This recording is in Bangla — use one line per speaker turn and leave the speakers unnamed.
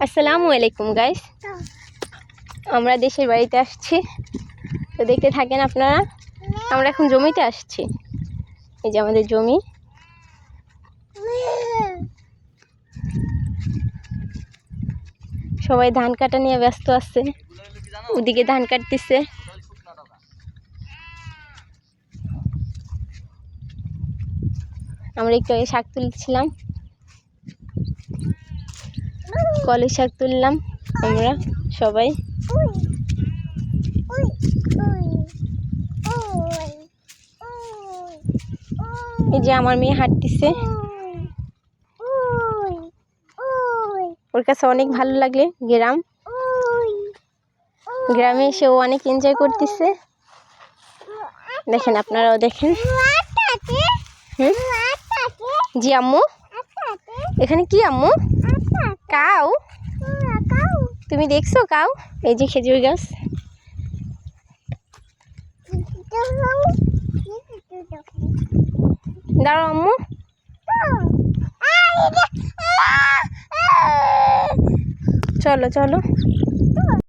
আসসালামু আলাইকুম গাইস, আমরা দেশের বাড়িতে আসছি, তো দেখতে থাকেন আপনারা। আমরা এখন জমিতে আসছি, এই যে আমাদের জমি। সবাই ধান কাটা নিয়ে ব্যস্ত আছে, ওদিকে ধান কাটতেছে। আমরা একটু আগে শাক তুলছিলাম, কলের শাক তুললাম আমরা সবাই। এই যে আমার মেয়ে হাঁটতেছে, ওর কাছে অনেক ভালো লাগে গ্রামে এসে ও অনেক এনজয় করতেছে। দেখেন, আপনারাও দেখেন। জি আম্মু, এখানে কি আম্মু? কাউ? তুমি দেখছো কাউ? এই যে খেজুর গাছ। দাঁড়াও আম্মু, চলো চলো।